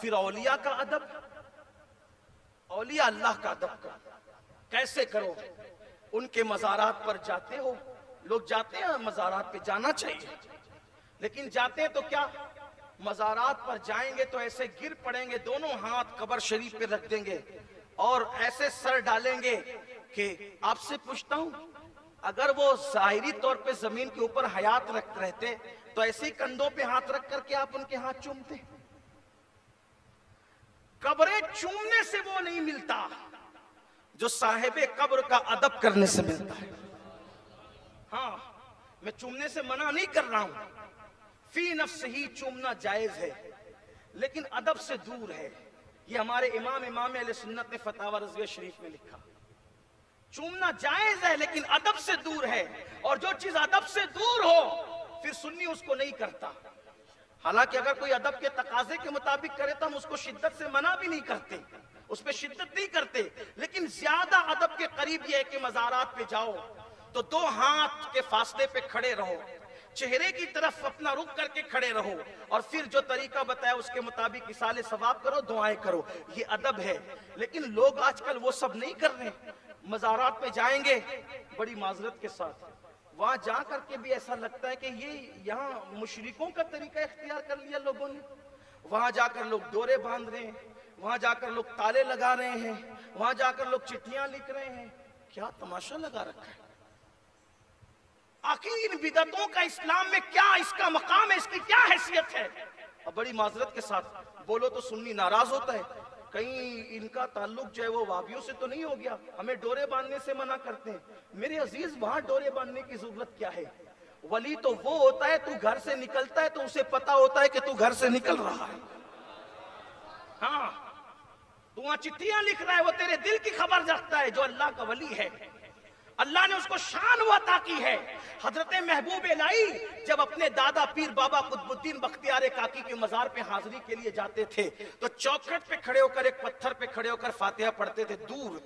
फिर औलिया का अदब, औलिया अल्लाह का अदब करो, कैसे करो? उनके मज़ारात पर जाते हो, लोग जाते हैं मज़ारात पे, जाना चाहिए, लेकिन जाते हैं तो क्या, मज़ारात पर जाएंगे तो ऐसे गिर पड़ेंगे, दोनों हाथ कब्र शरीफ पे रख देंगे और ऐसे सर डालेंगे कि आपसे पूछता हूं, अगर वो जाहिरी तौर पे जमीन के ऊपर हयात रहते तो ऐसे ही कंधों पे हाथ रख करके आप उनके हाथ चूमते? कब्रें चूमने से वो नहीं मिलता जो साहिबे कब्र का अदब करने से मिलता है। हाँ, मैं चूमने से मना नहीं कर रहा हूं, फी नफ्स ही चूमना जायज है, लेकिन अदब से दूर है। ये हमारे इमाम अहले सुन्नत ने फतावा रज़विया शरीफ में लिखा, चूमना जायज है लेकिन अदब से दूर है, और जो चीज अदब से दूर हो फिर सुन्नी उसको नहीं करता। हालांकि अगर कोई अदब के तकाजे के मुताबिक करे तो हम उसको शिद्दत से मना भी नहीं करते, उस पर शिद्दत नहीं करते, लेकिन ज्यादा अदब के करीब यह है कि मज़ारात पे जाओ तो 2 हाथ के फासले पे खड़े रहो, चेहरे की तरफ अपना रुख करके खड़े रहो, और फिर जो तरीका बताया उसके मुताबिक इसाले सवाब करो, दुआएं करो, ये अदब है। लेकिन लोग आजकल वो सब नहीं कर रहे। मज़ारात पे जाएंगे, बड़ी माजरत के साथ, वहां जा करके भी ऐसा लगता है कि ये यहाँ मुशरिकों का तरीका इख्तियार कर लिया लोगों ने। वहां जाकर लोग डोरे बांध रहे हैं, वहां जाकर लोग ताले लगा रहे हैं, वहां जाकर लोग चिट्ठियां लिख रहे हैं। क्या तमाशा लगा रखा है? आखिर इन बिदअतों का इस्लाम में क्या इसका मकाम है, इसकी क्या हैसियत है? और बड़ी माजरत के साथ बोलो तो सुन्नी नाराज होता है, कहीं इनका ताल्लुक जो है वो वाबियों से तो नहीं हो गया, हमें डोरे बांधने से मना करते हैं। मेरे अजीज, वहां डोरे बांधने की जरूरत क्या है? वली तो वो होता है, तू घर से निकलता है तो उसे पता होता है कि तू घर से निकल रहा है। हाँ, तू वहां चिट्ठियां लिख रहा है, वो तेरे दिल की खबर रखता है। जो अल्लाह का वली है, अल्लाह ने उसको शान वो अता की है। हजरत महबूब इलाही जब अपने दादा पीर बाबा कुतुबुद्दीन बख्तियार काकी के मजार पे हाजिरी के लिए जाते थे तो चौखट पे खड़े होकर, एक पत्थर पे खड़े होकर फातिहा पढ़ते थे। दूर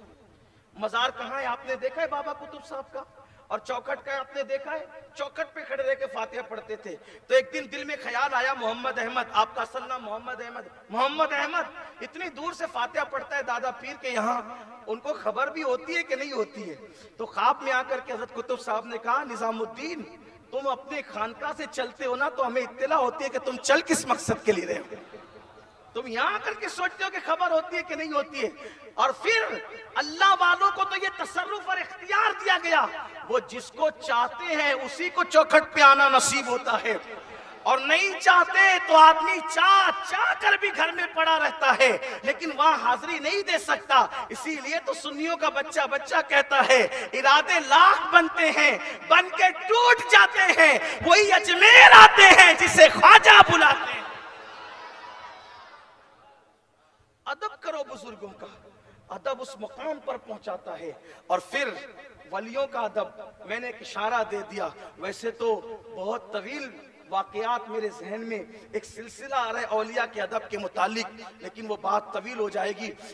मजार कहाँ है आपने देखा है बाबा कुतुब साहब का? और चौखट का आपने देखा है? चौखट पे खड़े रह के फातिहा पढ़ते थे। तो एक दिन दिल में ख्याल आया, मोहम्मद अहमद, आपका असल नाम मोहम्मद अहमद, मोहम्मद अहमद इतनी दूर से फातिहा पढ़ता है दादा पीर के यहाँ, उनको खबर भी होती है कि नहीं होती है? तो ख्वाब में आकर के हजरत कुतुब साहब ने कहा, निजामुद्दीन तुम अपने खानका से चलते हो ना तो हमें इत्तला होती है कि तुम चल किस मकसद के लिए रहे हो, तुम यहाँ आकर के सोचते हो कि खबर होती है कि नहीं होती है। और फिर अल्लाह वालों को तो ये तसर्रुफ और इख्तियार दिया गया, वो जिसको चाहते हैं उसी को चौखट पे आना नसीब होता है, और नहीं चाहते तो आदमी चाह कर भी घर में पड़ा रहता है, लेकिन वहां हाजिरी नहीं दे सकता। इसीलिए तो सुन्नियों का बच्चा कहता है, इरादे लाख बनते हैं, बन के टूट जाते हैं, वही अजमेर आते हैं जिसे ख्वाजा बुलाते हैं। अदब करो बुजुर्गों का, अदब उस मुकाम पर पहुंचाता है। और फिर वलियों का अदब, मैंने एक इशारा दे दिया, वैसे तो बहुत तवील वाकयात मेरे जहन में, एक सिलसिला आ रहा है औलिया के अदब के मुतालिक, लेकिन वो बात तवील हो जाएगी।